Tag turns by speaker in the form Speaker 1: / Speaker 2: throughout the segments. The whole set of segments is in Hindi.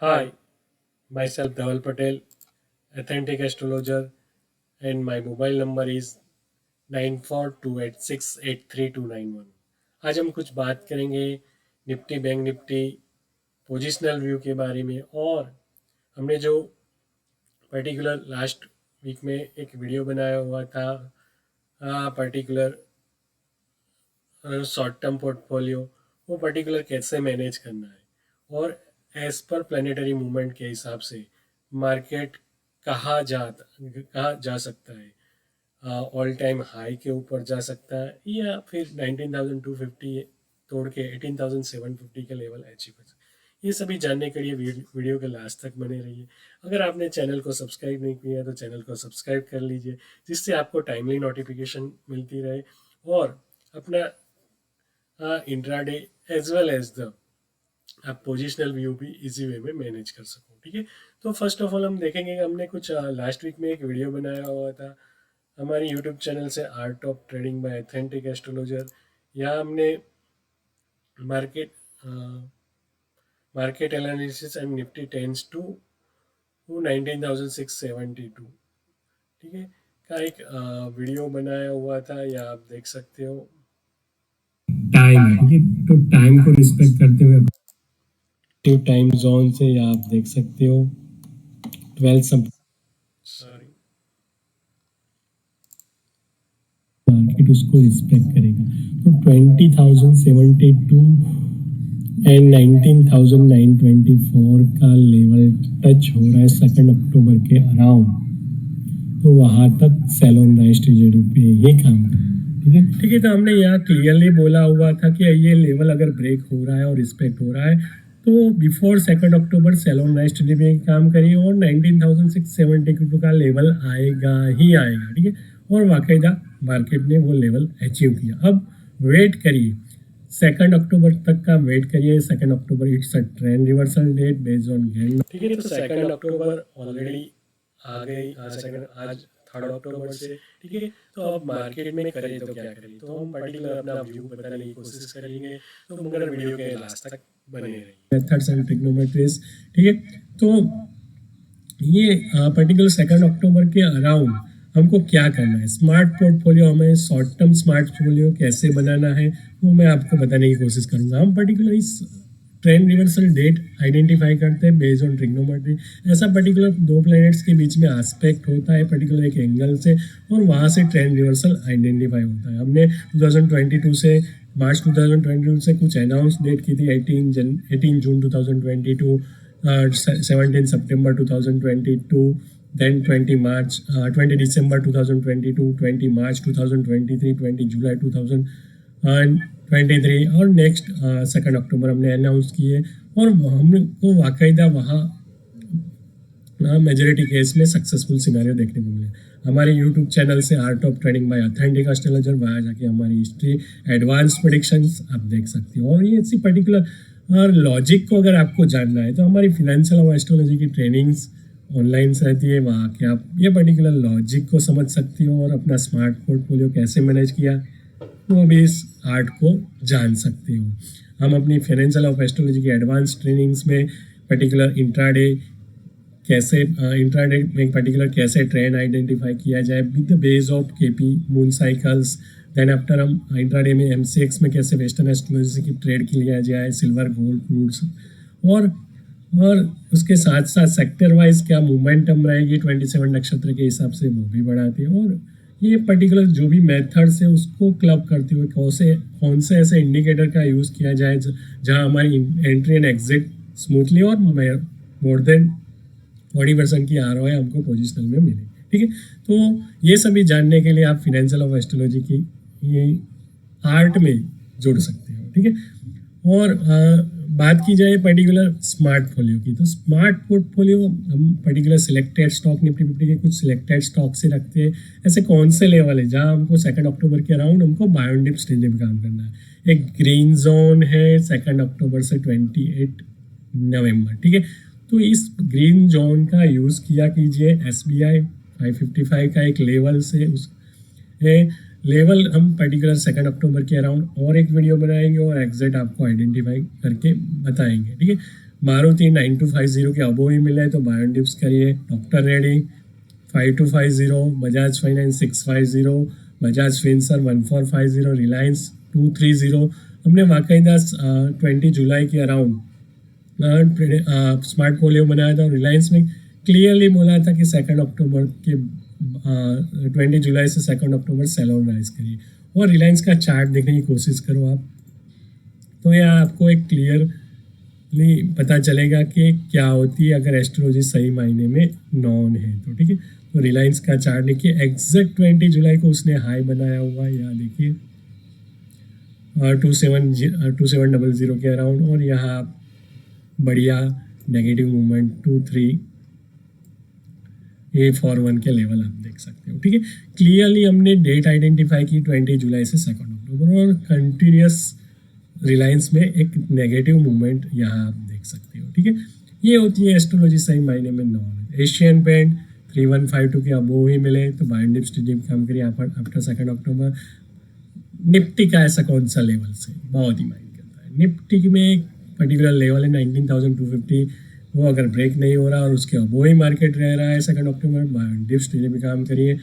Speaker 1: Hi, myself Dhaval Patel, authentic astrologer, and my mobile number is 9428683291। आज हम कुछ बात करेंगे Nifty bank Nifty positional view के बारे में। और हमने जो पर्टिकुलर लास्ट वीक में एक वीडियो बनाया हुआ था पर्टिकुलर शॉर्ट टर्म पोर्टफोलियो, वो पर्टिकुलर कैसे मैनेज करना है और एज पर प्लानिटरी मूवमेंट के हिसाब से मार्केट कहाँ जा सकता है। ऑल टाइम हाई के ऊपर जा सकता है या फिर 19,250 तोड़ के 18,750 के लेवल अचीव कर सकता है। ये सभी जानने के लिए वीडियो के लास्ट तक बने रहिए। अगर आपने चैनल को सब्सक्राइब नहीं किया तो चैनल को सब्सक्राइब कर लीजिए, जिससे आपको टाइमली नोटिफिकेशन मिलती रहे और अपना intraday as well as the आप पोजिशनल व्यू भी इजी वे में मैनेज कर सको। ठीक है, तो फर्स्ट ऑफ ऑल हम देखेंगे कि हमने कुछ लास्ट वीक में एक वीडियो बनाया हुआ था हमारे यूट्यूब चैनल से, art of trading by authentic astrologer. यहाँ हमने market market analysis and Nifty tends to 19,672, ठीक है, का एक वीडियो बनाया हुआ था, या आप देख सकते हो।
Speaker 2: टाइम है, ठीक है, तो टाइम को रिस्पेक्ट करते हुए
Speaker 1: टाइम जोन से या आप देख सकते हो 12 सॉरी
Speaker 2: मार्केट उसको रिस्पेक्ट करेगा। तो 20,072 एंड 19,924 का लेवल टच हो रहा है 2 अक्टूबर के अराउंड। तो वहां तक सेल ऑन राइज ट्रेजेडी पे ये काम
Speaker 1: ठीक है। तो हमने यहाँ क्लियरली बोला हुआ था कि ये लेवल अगर ब्रेक हो रहा है और रिस्पेक्ट हो रहा है तो before 2 October sell on rise ट्रेजेडी पे काम करिए और 19,672 का लेवल आएगा ही आएगा। ठीक है, और वाकईदा मार्केट ने वो लेवल अचीव किया। अब वेट करिए 2 अक्टूबर तक का, वेट करिए 2 अक्टूबर it's a trend reversal date based on Gann. ठीक है, तो 2 अक्टूबर ऑलरेडी आ गई, आज 3 अक्टूबर से। ठीक है, तो अब मार्केट में करें तो क्या करें, तो हम पर्टिकुलर अपना व्यू बताने की कोशिश करेंगे, तो मगर वीडियो के लास्ट तक बने रहिए। मेथड्स एंड ट्रिग्नोमेट्रीज, ठीक है, तो ये पर्टिकुलर 2 अक्टूबर के अराउंड हमको क्या करना है, स्मार्ट पोर्टफोलियो, हमें शॉर्ट टर्म स्मार्ट पोर्टफोलियो कैसे बनाना है वो मैं आपको बताने की कोशिश करूंगा। हम पर्टिकुलर इस ट्रेंड रिवर्सल डेट आइडेंटिफाई करते हैं बेस्ड ऑन ट्रिग्नोमेट्री। ऐसा पर्टिकुलर दो प्लैनेट्स के बीच में एस्पेक्ट होता है पर्टिकुलर एक एंगल से, और वहाँ से ट्रेंड रिवर्सल आइडेंटिफाई होता है। हमने 2022 से मार्च 2022 से कुछ अनाउंस डेट की थी, 18 जून 2022, 17 सितंबर 2022, then 20 December 2022, 20 March 2023, 20 जुलाई 2023 और नेक्स्ट 2 अक्टूबर हमने अनाउंस किए। और हमको वाकायदा वहाँ मेजोरिटी केस में सक्सेसफुल सिनेरियो देखने को मिले। हमारे यूट्यूब चैनल से art of trading by authentic astrologer, वहाँ जाके हमारी हिस्ट्री, एडवांस प्रेडिक्शंस आप देख सकते हो। और ये ऐसी पर्टिकुलर लॉजिक को अगर आपको जानना है तो हमारी फिनेंशियल और एस्ट्रोलॉजी की ट्रेनिंग्स ऑनलाइन रहती है, वहाँ के आप ये पर्टिकुलर लॉजिक को समझ सकती हो और अपना स्मार्ट पोर्टफोलियो कैसे मैनेज किया वो भी इस आर्ट को जान सकते हो। हम अपनी फाइनेंशियल ऑफ एस्ट्रोलॉजी की एडवांस ट्रेनिंग्स में पर्टिकुलर इंट्राडे में पर्टिकुलर कैसे ट्रेंड आइडेंटिफाई किया जाए with the base of KP moon cycles. Then after हम इंट्राडे में एमसीएक्स में कैसे वेस्टर्न एस्ट्रोलॉजी की ट्रेड किया जाए, सिल्वर गोल्ड क्रूड्स, और उसके साथ साथ सेक्टर वाइज क्या मोमेंटम रहेगी 27 नक्षत्र के हिसाब से वो भी बढ़ाती है। और ये पर्टिकुलर जो भी मेथड्स है उसको क्लब करते हुए कौन से ऐसे इंडिकेटर का यूज़ किया जाए जहां हमारी एंट्री एंड एग्जिट स्मूथली और मोर देन 40% की ROI हमको पोजिशनल में मिले। ठीक है, तो ये सभी जानने के लिए आप फिनेंशियल ऑफ एस्ट्रोलॉजी की ये आर्ट में जुड़ सकते हो। ठीक है, और बात की जाए पर्टिकुलर स्मार्ट पोर्टफोलियो की, तो स्मार्ट पोर्टफोलियो हम पर्टिकुलर सिलेक्टेड स्टॉक निफ्टी 50 के कुछ सिलेक्टेड स्टॉक से रखते हैं। ऐसे कौन से लेवल है जहां हमको 2 अक्टूबर के अराउंड हमको बाय ऑन डिप स्टेज में काम करना है। एक ग्रीन जोन है 2 अक्टूबर से 28 नवंबर। ठीक है, तो इस ग्रीन जोन का यूज़ किया कीजिए। SBI 555 का एक लेवल से उस लेवल हम पर्टिकुलर 2 अक्टूबर के अराउंड और एक वीडियो बनाएंगे और एग्जैक्ट आपको आइडेंटिफाई करके बताएंगे। ठीक है, मारुति 9250 के अबो ही मिले तो बाय ऑन डिप्स करिए। Doctor Reddy 5250, Bajaj finance 650, Bajaj Finserv 1450, Reliance 230। हमने बाकायदा 20 जुलाई के अराउंड स्मार्ट पोलियो बनाया था। रिलायंस में क्लियरली बोला था कि 2 अक्टूबर के 20 जुलाई से 2 अक्टूबर सेल ऑन राइज करिए। और रिलायंस का चार्ट देखने की कोशिश करो आप, तो यह आपको एक क्लियरली पता चलेगा कि क्या होती है अगर एस्ट्रोलॉजी सही मायने में नॉन है तो। ठीक है, तो रिलायंस का चार्ट देखिए, एग्जैक्ट 20 जुलाई को उसने हाई बनाया हुआ है, यहाँ देखिए 2700 के अराउंड। और यहाँ बढ़िया नेगेटिव मूवमेंट 2341 के लेवल आप देख सकते हो। ठीक है, क्लियरली हमने डेट आइडेंटिफाई की 20 जुलाई से 2 अक्टूबर, और कंटिन्यूस रिलायंस में एक नेगेटिव मूवमेंट यहाँ आप देख सकते हो। ठीक है, ये होती है एस्ट्रोलॉजी सही मायने में नॉन। एशियन पेंट 3152 के अबो ही मिले तो बाय डिप्स काम करिए आफ्टर 2 अक्टूबर। निफ्टी का ऐसा कौन सा लेवल से बहुत ही माइंड करता है। निफ्टी में एक पर्टिकुलर लेवल है 19,250, वो अगर ब्रेक नहीं हो रहा और उसके अबो ही मार्केट रह रहा है 2 अक्टूबर, बाय डिप्स भी काम करिए।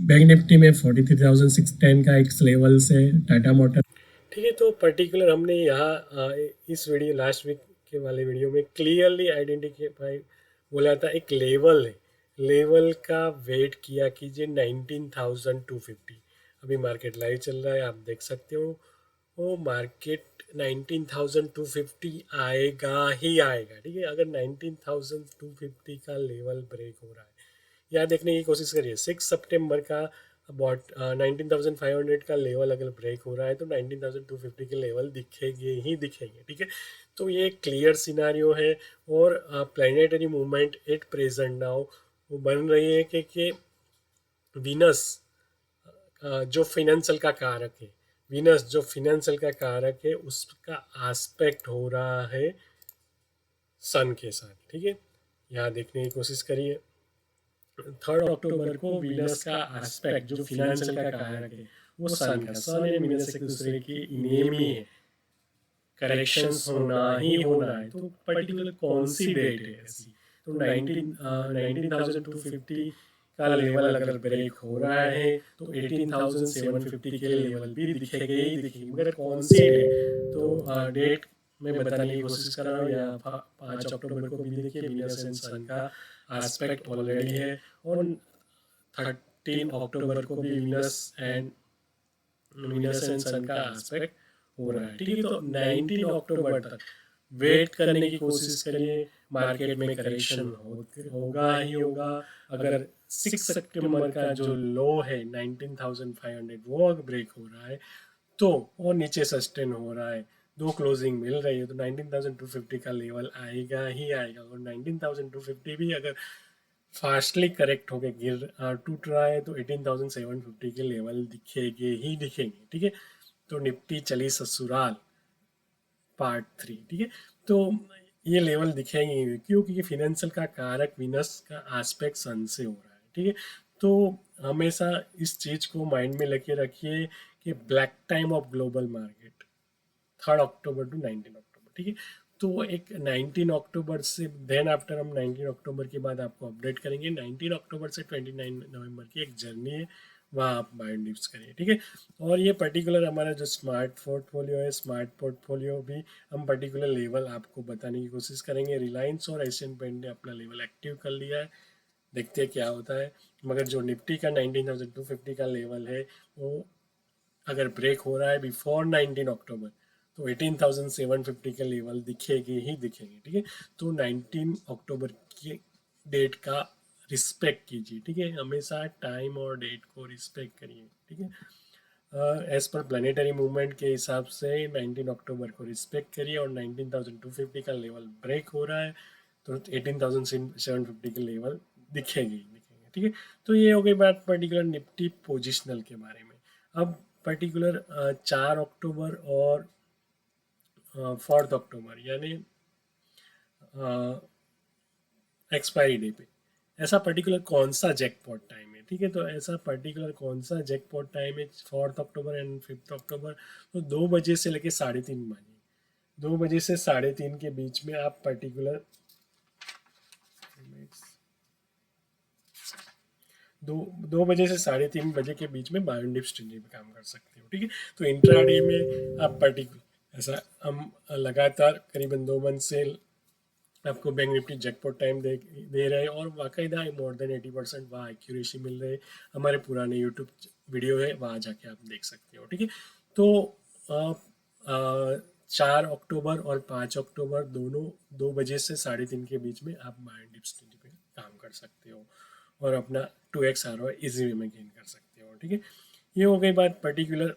Speaker 1: बैंक निफ्टी में 43,610 का एक लेवल से टाटा मोटर। ठीक है, तो पर्टिकुलर हमने यहाँ इस वीडियो लास्ट वीक के वाले वीडियो में क्लियरली आइडेंटिफाई बोला था एक लेवल है, लेवल का वेट किया कीजिए 19,250। अभी मार्केट लाइव चल रहा है, आप देख सकते हो वो मार्केट 19,250 आएगा ही आएगा। ठीक है, अगर 19,250 का लेवल ब्रेक हो रहा है, यहाँ देखने की कोशिश करिए 6 सितंबर का अबाउट 19,500 का लेवल अगर ब्रेक हो रहा है तो 19,250 के लेवल दिखेंगे ही दिखेंगे। ठीक है, तो ये क्लियर सिनारियो है। और planetary movement at present now वो बन रही है कि वीनस जो फिनेंशियल का कारक है, वीनस जो फिनेंशियल का कारक है उसका एस्पेक्ट हो रहा है सन के साथ। ठीक है, यहाँ देखने की कोशिश करिए 3 अक्टूबर को वीनस का एस्पेक्ट जो फिनेंशियल का कारक है वो सन का, सन एंड वीनस एक दूसरे की इनेमी है, करेक्शंस होना ही होना है। तो पर्टिकुलर कौन सी डेट है ऐसी, तो 19,250 का लेवल अगर ब्रेक हो रहा है तो 18,750 के लेवल भी दिखेंगे ही दिखेंगे, मगर कौन सी डेट, तो डेट मैं बताने की कोशिश कर रहा हूँ। यहाँ 5 अक्टूबर को भी देखिए वीनस एंड सन का एस्पेक्ट ऑलरेडी है, और 13 अक्टूबर को भी वीनस एंड सन का एस्पेक्ट हो रहा है। ठीक है, तो 19 अक्टूबर तक वेट करने की कोशिश करिए, मार्केट में करेक्शन होगा ही होगा। अगर 6 सितंबर का जो लो है 19,500 वो अगर ब्रेक हो रहा है तो, और नीचे सस्टेन हो रहा है, दो क्लोजिंग मिल रही है, तो 19,250 का लेवल आएगा ही आएगा। और 19,250 भी अगर फास्टली करेक्ट होके टूट रहा है तो 18,750 के लेवल दिखेंगे ही दिखेंगे। ठीक है, तो निफ्टी चली ससुराल पार्ट 3। ठीक है, तो ये लेवल दिखेंगे क्योंकि फिनेंशियल का कारक विनस का एस्पेक्ट सन से हो रहा है। ठीक है, तो हमेशा इस चीज को माइंड में लेके रखिए कि black time of global market 3 October to 19 October. ठीक है, तो एक 19 अक्टूबर से देन आफ्टर हम 19 अक्टूबर के बाद आपको अपडेट करेंगे। 19 अक्टूबर से 29 नवंबर की एक जर्नी है, वहाँ आप बाइंड डिप्स करिए। ठीक है, और ये पर्टिकुलर हमारा जो स्मार्ट पोर्टफोलियो है, स्मार्ट पोर्टफोलियो भी हम पर्टिकुलर लेवल आपको बताने की कोशिश करेंगे। रिलायंस और एशियन पेंट ने अपना लेवल एक्टिव कर लिया है, देखते हैं क्या होता है। मगर जो निफ्टी का 19,250 का लेवल है वो अगर ब्रेक हो रहा है बिफोर 19 अक्टूबर तो 18,750 के लेवल दिखेंगे ही दिखेंगे। ठीक है, तो 19 अक्टूबर की डेट का रिस्पेक्ट कीजिए। ठीक है, हमेशा टाइम और डेट को रिस्पेक्ट करिए। ठीक है, एज पर प्लानिटरी मूवमेंट के हिसाब से 19 अक्टूबर को रिस्पेक्ट करिए, और 19,250 का लेवल ब्रेक हो रहा है तो 18,750 के लेवल दिखेंगे ही दिखेंगे। ठीक है, तो ये हो गई बात पर्टिकुलर निफ्टी पोजिशनल के बारे में। अब पर्टिकुलर 4 अक्टूबर और 4 अक्टूबर यानी एक्सपायरी डे पे ऐसा पर्टिकुलर कौन सा जैकपॉट टाइम है। ठीक है, तो ऐसा पर्टिकुलर कौन सा जैकपॉट टाइम है 4 अक्टूबर एंड 5 अक्टूबर, तो 2 बजे से लेके 3:30 बजे 2 बजे से 3:30 के बीच में आप पर्टिकुलर 2 बजे से 3:30 बजे के बीच में बाय ऑन डिप स्ट्रेटजी पे काम कर सकते हो, ठीक है। तो इंट्राडे में आप पर्टिकुलर ऐसा हम लगातार करीबन 2 मंथ से आपको बैंक निफ्टी जैकपॉट टाइम दे रहे हैं और बाकायदा मोर देन 80% वहाँ एक्यूरेसी मिल रहे हैं। हमारे पुराने यूट्यूब वीडियो है, वहाँ जाके आप देख सकते हो, ठीक है। तो आप 4 अक्टूबर और 5 अक्टूबर दोनों 2 बजे से 3:30 के बीच में आप बाय एंड डिप स्ट्रेटजी पे काम कर सकते हो और अपना 2x ROI इजी वे में गेन कर सकते हो, ठीक है। ये हो गई बात पर्टिकुलर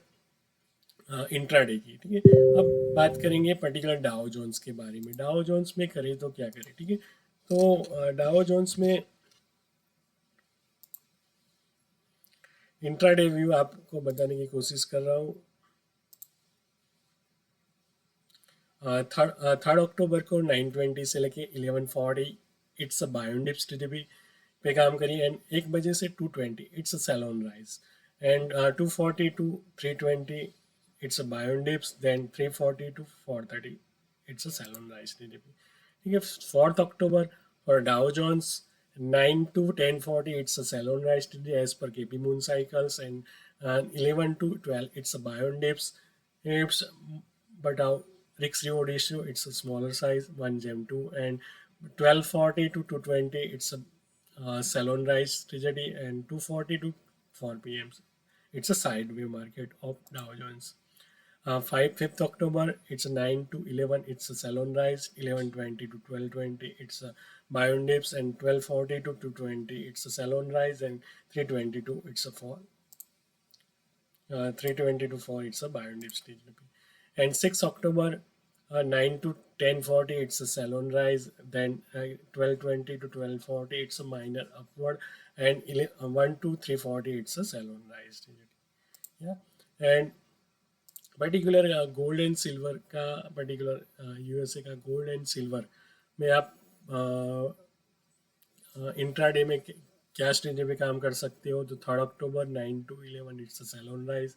Speaker 1: इंट्राडे की, ठीक है। अब बात करेंगे पर्टिकुलर डाउ जोन्स के बारे में। डाउ जोन्स में करें तो क्या करें, ठीक है। तो डाउ जोन्स में इंट्राडे व्यू आपको बताने की कोशिश कर रहा हूँ। थर्ड अक्टूबर को 9:20 से लेके 11:40 it's a buy on dip strategy पे काम करी एंड 1 बजे से 2:20 it's a sell on rise and 2:40 to 3:20 it's a buy on dips, then 3:40 to 4:30 it's a sell on rise, ठीक है। 4 October for Dow Jones 9 to 10:40 it's a sell on rise today as per KP Moon cycles, and 11 to 12 it's a buy on dips. It's but our risk reward ratio it's a smaller size 1 gem 2, and 12:40 to 2:20 it's a sell on rise tragedy, and 2:40 to 4 p.m. it's a sideway market of Dow Jones. 5th October, it's a 9 to 11, it's a sell on rise, 11:20 to 12:20, it's a buy on dips, and 12:40 to 2:20, it's a sell on rise, and 3:22, it's a fall. 3:20 to 4, it's a buy on dip stage. And 6th October, 9 to 10:40, it's a sell on rise, then 12:20 to 12:40, it's a minor upward, and 1 to 3:40, it's a sell on rise. Yeah, and particular gold and silver का, पर्टिकुलर यूएसए का गोल्ड एंड सिल्वर में आप इंट्राडे में क्या स्ट्रेटजी पे काम कर सकते हो। तो 3 October 9 to 11 it's a sell on rise,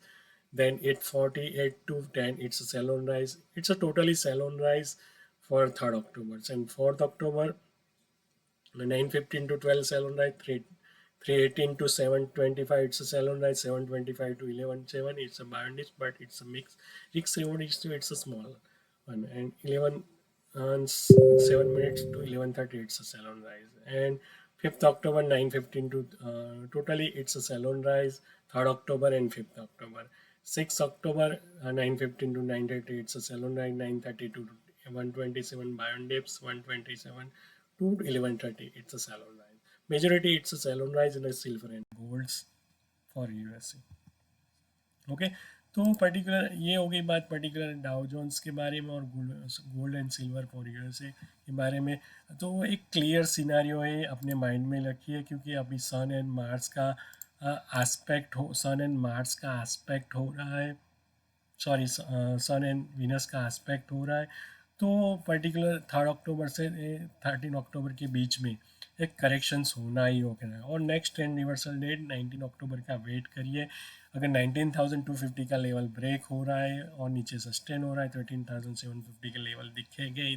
Speaker 1: then 8:40 8 to 10 it's a sell on rise, it's a totally sell on rise for 3 October, and 4 October 9:15 to 12 sell on right, 3:18 to 7:25 it's a sell on right, 7:25 to 11:7 it's a buy on dip, but it's a mix. Risk reward is to it's a small one, and 11 and 7 minutes to 11:30 it's a sell on rise, and 5th October 9:15 to totally it's a sell on rise, 3rd October and 5th October. 6th October 9:15 to 9:30 it's a sell on rise, 9:30 to 127 buy on dips, 127 to 11:30 it's a sell on rise. Majority it's a sell on rise in a silver and golds for USA. Okay, तो पर्टिकुलर ये हो गई बात पर्टिकुलर डाउ जोन्स के बारे में और gold and silver for USA के बारे में। तो एक क्लियर सिनारियो है, अपने माइंड में रखिए, क्योंकि अभी सन एंड मार्स का एस्पेक्ट हो रहा है, सॉरी सन एंड वीनस का एस्पेक्ट हो रहा है। तो पर्टिकुलर 3 अक्टूबर से 13 अक्टूबर के बीच में एक करेक्शंस होना ही होगा, और नेक्स्ट ट्रेंड रिवर्सल डेट 19 अक्टूबर का वेट करिए। अगर 19,250 का लेवल ब्रेक हो रहा है और नीचे सस्टेन हो रहा है तो 18,750 के लेवल दिखेंगे ही।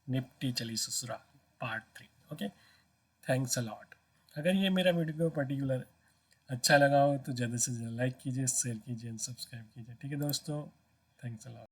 Speaker 1: निफ्टी चली ससुराल part 3। Okay, thanks a lot. अगर ये मेरा वीडियो पर्टिकुलर अच्छा लगा हो तो ज़्यादा से ज़्यादा लाइक कीजिए, शेयर कीजिए एंड सब्सक्राइब कीजिए, ठीक है दोस्तों। Thanks a lot.